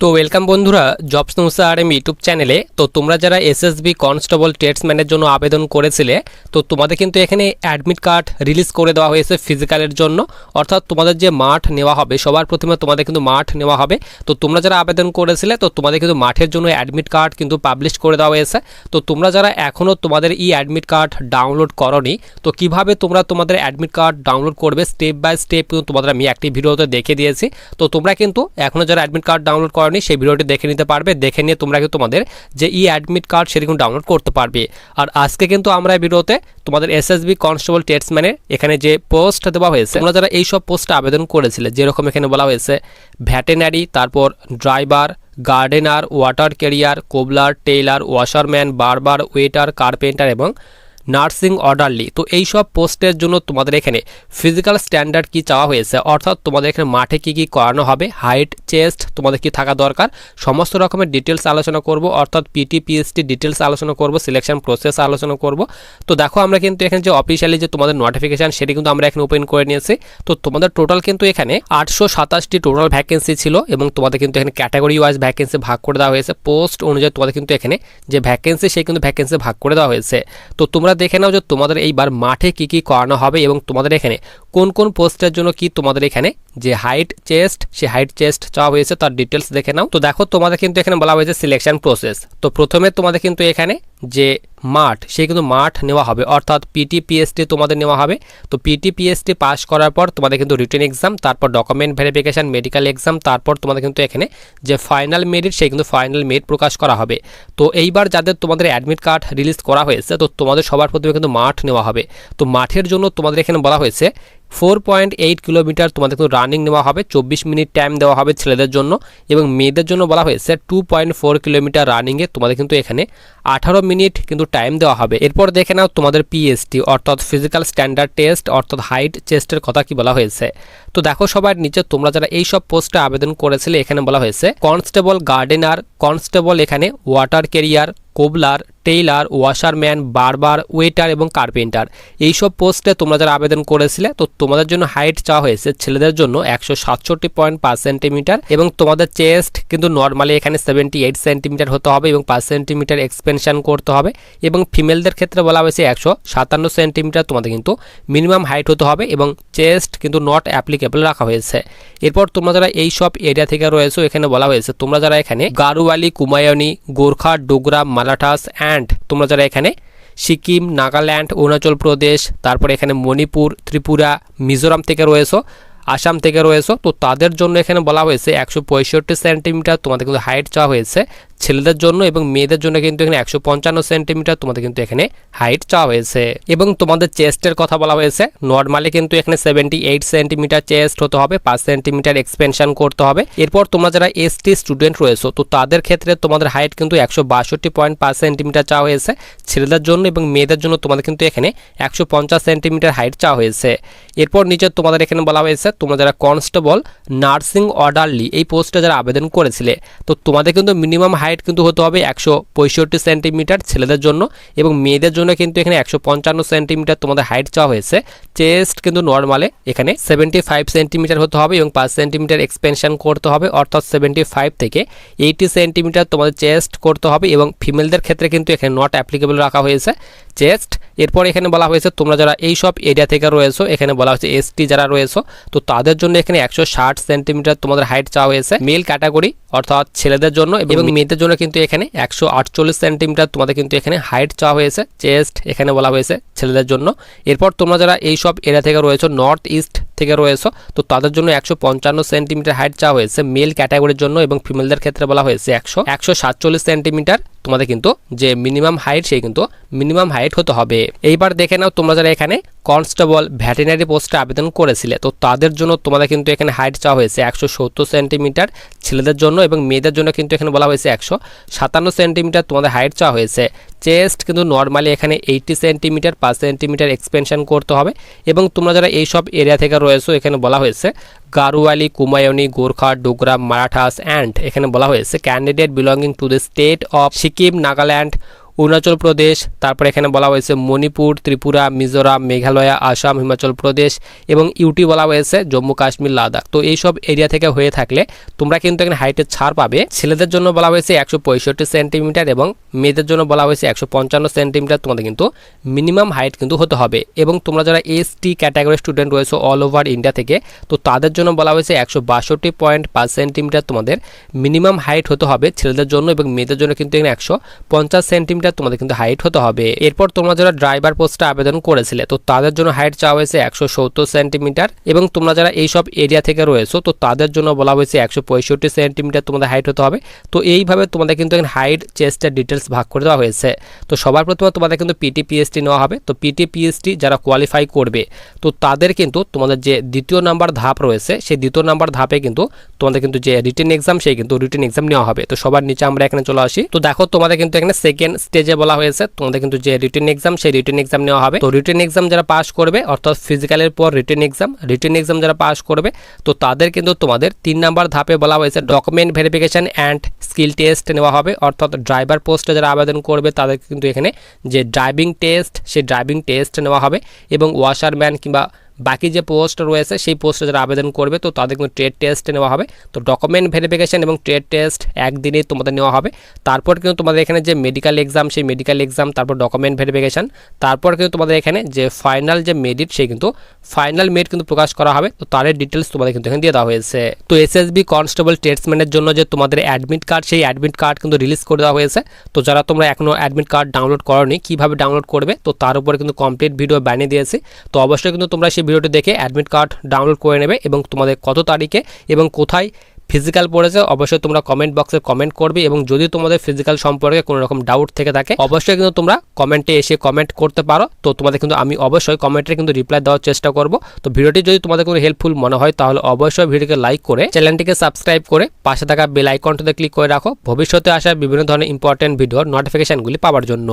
তো ওয়েলকাম বন্ধুরা jobs news RM YouTube চ্যানেলে। তো তোমরা যারা এসএসবি কনস্টেবল ট্রেডসম্যানের জন্য আবেদন করেছিলে, তো তোমাদের কিন্তু এখানে অ্যাডমিট কার্ড রিলিজ করে দেওয়া হয়েছে ফিজিক্যালের জন্য। অর্থাৎ তোমাদের যে মাঠ নেওয়া হবে, সবার প্রথমে তোমাদের কিন্তু মাঠ নেওয়া হবে। তো তোমরা যারা আবেদন করেছিলে, তো তোমাদের কিন্তু মাঠের জন্য অ্যাডমিট কার্ড কিন্তু পাবলিশ করে দেওয়া হয়েছে। তো তোমরা যারা এখনও তোমাদের অ্যাডমিট কার্ড ডাউনলোড করোনি, তো কিভাবে তোমরা তোমাদের অ্যাডমিট কার্ড ডাউনলোড করবে স্টেপ বাই স্টেপ কিন্তু তোমাদের আমি একটি ভিডিওতে দেখে দিয়েছি। তো তোমরা কিন্তু এখনও যারা অ্যাডমিট কার্ড ডাউনলোড করোনি সেই ভিডিওটি দেখে নিতে পারবে। দেখে নিয়ে তোমরা কিন্তু তোমাদের যে অ্যাডমিট কার্ড সেটি কিন্তু ডাউনলোড করতে পারবে। আর আজকে কিন্তু আমরা এই ভিডিওতে তোমাদের এসএসবি কনস্টেবল ট্রেডসম্যানের এখানে যে পোস্ট দেওয়া হয়েছে, তোমরা যারা এই সব পোস্টে আবেদন করেছিলে, যেরকম এখানে বলা হয়েছে ভেটেনারি, তারপর driver, gardener, water career, cobbler, Taylor, washerman, বারবার, ওয়েটার, কার্পেন্টার এবং নার্সিং অর্ডারলি। তো এই সব পোস্টের জন্য তোমাদের এখানে ফিজিক্যাল স্ট্যান্ডার্ড কি চাওয়া হয়েছে, অর্থাৎ তোমাদের এখানে মাঠে কি কি করানো হবে, হাইট, চেস্ট তোমাদের কি থাকা দরকার, সমস্ত রকমের ডিটেলস আলোচনা করব। অর্থাৎ পিটি পিএসটি ডিটেলস আলোচনা করব, সিলেকশন প্রসেস আলোচনা করব। তো দেখো আমরা কিন্তু এখানে যে অফিসিয়ালি যে তোমাদের নোটিফিকেশান সেটি কিন্তু আমরা এখানে ওপেন করে নিয়েছি। তো তোমাদের টোটাল কিন্তু এখানে 827টি টোটাল ভ্যাকেন্সি ছিল এবং তোমাদের কিন্তু এখানে ক্যাটাগরি ওয়াইজ ভ্যাকেন্সি ভাগ করে দেওয়া হয়েছে। পোস্ট অনুযায়ী তোমাদের কিন্তু এখানে যে ভ্যাকেন্সি সেই কিন্তু ভ্যাকেন্সি ভাগ করে দেওয়া হয়েছে। তো তোমরা দেখে নাও যে তোমাদের এইবার মাঠে কি কি করানো হবে এবং তোমাদের এখানে কোন কোন পোস্টের জন্য কি তোমাদের এখানে যে হাইট, চেস্ট, সেই হাইট চেস্ট চাওয়া হয়েছে তার ডিটেলস দেখে নাও। তো দেখো তোমাদের কিন্তু এখানে বলা হয়েছে সিলেকশন প্রসেস। তো প্রথমে তোমাদের কিন্তু এখানে যে মাঠ, সেই কিন্তু মাঠ নেওয়া হবে, অর্থাৎ পিটি পিএসটি তোমাদের নেওয়া হবে। তো পিটি পিএসটি পাস করার পর তোমাদের কিন্তু রিটেন এক্সাম, তারপর ডকুমেন্ট ভেরিফিকেশান, মেডিকেল এক্সাম, তারপর তোমাদের কিন্তু এখানে যে ফাইনাল মেরিট সেই কিন্তু ফাইনাল মেরিট প্রকাশ করা হবে। তো এইবার যাদের তোমাদের অ্যাডমিট কার্ড রিলিজ করা হয়েছে, তো তোমাদের সবার প্রথমে কিন্তু মাঠ নেওয়া হবে। তো মাঠের জন্য তোমাদের এখানে বলা হয়েছে 4.8 কিলোমিটার তোমাদের কিন্তু রানিং নেওয়া হবে, 24 মিনিট টাইম দেওয়া হবে ছেলেদের জন্য, এবং মেয়েদের জন্য বলা হয়েছে 2.4 কিলোমিটার রানিংয়ে তোমাদের কিন্তু এখানে 18 মিনিট কিন্তু টাইম দেওয়া হবে। এরপর দেখে নাও তোমাদের পিএসটি অর্থাৎ ফিজিক্যাল স্ট্যান্ডার্ড টেস্ট, অর্থাৎ হাইট চেস্টের কথা কি বলা হয়েছে। তো দেখো সবার নিচে তোমরা যারা এই সব পোস্টে আবেদন করেছিলে, এখানে বলা হয়েছে কনস্টেবল, গার্ডেনার, কনস্টেবল, এখানে water career, cobbler, Taylor, washerman, বারবার, ওয়েটার এবং কার্পেন্টার। এই সব পোস্টে তোমরা যারা আবেদন করেছিলে, তো তোমাদের জন্য হাইট চাওয়া হয়েছে ছেলেদের জন্য 167.5 সেন্টিমিটার এবং তোমাদের চেস্ট কিন্তু নর্মালি এখানে 78 সেন্টিমিটার হতে হবে এবং 5 সেন্টিমিটার এক্সপেনশন করতে হবে। এবং ফিমেলদের ক্ষেত্রে বলা হয়েছে 157 সেন্টিমিটার তোমাদের কিন্তু মিনিমাম হাইট হতে হবে এবং চেস্ট কিন্তু নট অ্যাপ্লিকেবল রাখা হয়েছে। এরপর তোমরা যারা এই সব এরিয়া থেকে রয়েছে, এখানে বলা হয়েছে তোমরা যারা এখানে গারোয়ালি, কুমায়ুনি, গোর্খা, ডোগরা, মারাঠাস অ্যান্ড তোমরা যারা এখানে সিকিম, নাগাল্যান্ড, অরুণাচল প্রদেশ, তারপরে এখানে মণিপুর, ত্রিপুরা, মিজোরাম থেকে রয়েছে, আসাম থেকে রয়েছে, তো তাদের জন্য এখানে বলা হয়েছে 165 সেন্টিমিটার তোমাদের কিন্তু হাইট চাওয়া হয়েছে ছেলেদের জন্য, এবং মেয়েদের জন্য কিন্তু এখানে 155 সেন্টিমিটার তোমাদের কিন্তু এখানে হাইট চাওয়া হয়েছে। এবং তোমাদের চেস্টের কথা বলা হয়েছে নর্মালি কিন্তু এখানে 78 সেন্টিমিটার চেস্ট হতে হবে, 5 সেন্টিমিটার এক্সপেনশন করতে হবে। এরপর তোমরা যারা এসটি স্টুডেন্ট রয়েছে, তো তাদের ক্ষেত্রে তোমাদের হাইট কিন্তু 162.5 সেন্টিমিটার চাওয়া হয়েছে ছেলেদের জন্য, এবং মেয়েদের জন্য তোমাদের কিন্তু এখানে 150 সেন্টিমিটার হাইট চাওয়া হয়েছে। এরপর নিচে তোমাদের এখানে বলা হয়েছে তোমরা যারা কনস্টেবল, নার্সিং অর্ডারলি এই পোস্টে যারা আবেদন করেছিলে, তো তোমাদের কিন্তু মিনিমাম হাইট কিন্তু হতে হবে 165 সেন্টিমিটার ছেলেদের জন্য, এবং মেয়েদের জন্য কিন্তু এখানে 155 সেন্টিমিটার তোমাদের হাইট চাওয়া হয়েছে। চেস্ট কিন্তু নর্মালে এখানে 75 সেন্টিমিটার হতে হবে এবং 5 সেন্টিমিটার এক্সপেনশন করতে হবে, অর্থাৎ 75 থেকে 80 সেন্টিমিটার তোমাদের চেস্ট করতে হবে, এবং ফিমেলদের ক্ষেত্রে কিন্তু এখানে নট অ্যাপ্লিকেবল রাখা হয়েছে চেস্ট। এরপর এখানে বলা হয়েছে তোমরা যারা এই সব এরিয়া থেকে রয়েছে, এখানে বলা হয়েছে এসটি যারা রয়েছে, তো তাদের জন্য এখানে 160 সেন্টিমিটার তোমাদের হাইট চাওয়া হয়েছে মেল ক্যাটাগরি অর্থাৎ ছেলেদের জন্য, এবং মেয়েদের জন্য কিন্তু এখানে 148 সেন্টিমিটার তোমাদের কিন্তু এখানে হাইট চাওয়া হয়েছে চেস্ট, এখানে বলা হয়েছে ছেলেদের জন্য। এরপর তোমরা যারা এই সব এরিয়া থেকে রয়েছে, নর্থ ইস্ট থেকে রয়েছে, তো তাদের জন্য 155 সেন্টিমিটার হাইট চাওয়া হয়েছে মেল ক্যাটাগরির জন্য, এবং ফিমেলদের ক্ষেত্রে বলা হয়েছে 147 সেন্টিমিটার তোমাদের কিন্তু যে মিনিমাম হাইট সেই কিন্তু মিনিমাম হাইট হতে হবে। এইবার দেখে নাও তোমরা যারা এখানে কনস্টেবল ভেটেনারি পোস্টে আবেদন করেছিলে, তো তাদের জন্য তোমাদের কিন্তু এখানে হাইট চাওয়া হয়েছে 170 সেন্টিমিটার ছেলেদের জন্য, এবং মেয়েদের জন্য কিন্তু এখানে বলা হয়েছে 157 সেন্টিমিটার তোমাদের হাইট চাওয়া হয়েছে। চেস্ট কিন্তু নর্মালি এখানে 80 সেন্টিমিটার, 5 সেন্টিমিটার এক্সপেনশন করতে হবে। এবং তোমরা যারা এই সব এরিয়া থেকে রয়েছে, এখানে বলা হয়েছে গারোয়ালি, কুমায়ুনি, গোর্খা, ডোগরা, মারাঠাস অ্যান্ড এখানে বলা হয়েছে candidate belonging to the state of Sikkim, Nagaland, Arunachal Pradesh, তারপর এখানে বলা হয়েছে মণিপুর, ত্রিপুরা, মিজোরাম, মেঘালয়, আসাম, হিমাচল প্রদেশ এবং ইউটি বলা হয়েছে জম্মু কাশ্মীর, লাদাখ। তো এইসব এরিয়া থেকে হয়ে থাকলে তোমরা কিন্তু এখানে হাইটের ছাড় পাবে। ছেলেদের জন্য বলা হয়েছে 165 সেন্টিমিটার এবং মেয়েদের জন্য বলা হয়েছে 155 সেন্টিমিটার তোমাদের কিন্তু মিনিমাম হাইট কিন্তু হতে হবে। এবং তোমরা যারা এসটি ক্যাটাগরি স্টুডেন্ট রয়েছে অল ওভার ইন্ডিয়া থেকে, তো তাদের জন্য বলা হয়েছে 162.5 সেন্টিমিটার তোমাদের মিনিমাম হাইট হতে হবে ছেলেদের জন্য, এবং মেয়েদের জন্য কিন্তু এখানে 150 সেন্টিমিটার তোমাদের কিন্তু হাইট হতে হবে। এরপর তোমরা যারা ড্রাইভার পোস্টে আবেদন করেছিলে, তো তাদের জন্য হাইট চাওয়া হয়েছে 170 সেন্টিমিটার, এবং তোমরা যারা এইসব এরিয়া থেকে রয়েছো, তো তাদের জন্য বলা হয়েছে 165 সেন্টিমিটার তোমাদের হাইট হতে হবে। তো এইভাবে তোমাদের কিন্তু এখানে হাইট, চেস্টের ডিটেলস ভাগ করে দেওয়া হয়েছে। তো সবার প্রথমে তোমাদের কিন্তু পিটি পিএসটি নেওয়া হবে। তো পিটি পিএসটি যারা কোয়ালিফাই করবে, তো তাদের কিন্তু তোমাদের যে দ্বিতীয় নাম্বার ধাপ রয়েছে, সেই দ্বিতীয় নাম্বার ধাপে কিন্তু তোমাদের কিন্তু যে রিটেন এক্সাম, সেই কিন্তু রিটেন এক্সাম নেওয়া হবে। তো সবার নিচে আমরা এখানে চলে আসি। তো দেখো তোমাদের কিন্তু এখানে সেকেন্ড স্টেজে বলা হয়েছে তোমাদের কিন্তু যে রিটেন এক্সাম, সেই রিটেন এক্সাম নেওয়া হবে। তো রিটেন এক্সাম যারা পাস করবে, অর্থাৎ ফিজিক্যালের পর রিটেন এক্সাম যারা পাস করবে, তো তাদের কিন্তু তোমাদের 3 নাম্বার ধাপে বলা হয়েছে document verification and skill test নেওয়া হবে। অর্থাৎ ড্রাইভার পোস্টে যারা আবেদন করবে তাদের কিন্তু এখানে যে ড্রাইভিং টেস্ট, সেই ড্রাইভিং টেস্ট নেওয়া হবে। এবং ওয়াশারম্যান কিংবা বাকি যে পোস্ট রয়েছে, সেই পোস্টে যারা আবেদন করবে, তো তাদের কিন্তু ট্রেড টেস্ট নেওয়া হবে। তো ডকুমেন্ট ভেরিফিকেশন এবং ট্রেড টেস্ট একদিনেই তোমাদের নেওয়া হবে। তারপর কিন্তু তোমাদের এখানে যে মেডিকেল এক্সাম, সেই মেডিকেল এক্সাম, তারপর ডকুমেন্ট ভেরিফিকেশন, তারপর কিন্তু তোমাদের এখানে যে ফাইনাল যে মেরিট, সেই কিন্তু ফাইনাল মেরিট কিন্তু প্রকাশ করা হবে। তো তার ডিটেলস তোমাদের কিন্তু এখানে দিয়ে দেওয়া হয়েছে। তো এসএসবি কনস্টেবল ট্রেডসম্যানের জন্য যে তোমাদের অ্যাডমিট কার্ড, সেই অ্যাডমিট কার্ড কিন্তু রিলিজ করে দেওয়া হয়েছে। তো যারা তোমরা এখনো অ্যাডমিট কার্ড ডাউনলোড করোনি, কিভাবে ডাউনলোড করবে, তো তার উপরে কিন্তু কমপ্লিট ভিডিও বানিয়ে দিয়েছি। তো অবশ্যই কিন্তু তোমরা সেই ভিডিওটি দেখে অ্যাডমিট কার্ড ডাউনলোড করে নেবে, এবং তোমাদের কত তারিখে এবং কোথায় ফিজিক্যাল পড়েছে অবশ্যই তোমরা কমেন্ট বক্সে কমেন্ট করবে। এবং যদি তোমাদের ফিজিক্যাল সম্পর্কে কোনো রকম ডাউট থেকে থাকে, অবশ্যই কিন্তু তোমরা কমেন্টে এসে কমেন্ট করতে পারো। তো তোমাদের কিন্তু আমি অবশ্যই কমেন্টে কিন্তু রিপ্লাই দেওয়ার চেষ্টা করব। তো ভিডিওটি যদি তোমাদের কোনো হেল্পফুল মনে হয়, তাহলে অবশ্যই ভিডিওকে লাইক করে চ্যানেলটিকে সাবস্ক্রাইব করে পাশে থাকা বেল আইকনটিতে ক্লিক করে রাখো ভবিষ্যতে আসা বিভিন্ন ধরনের ইম্পর্টেন্ট ভিডিওর নোটিফিকেশনগুলি পাওয়ার জন্য।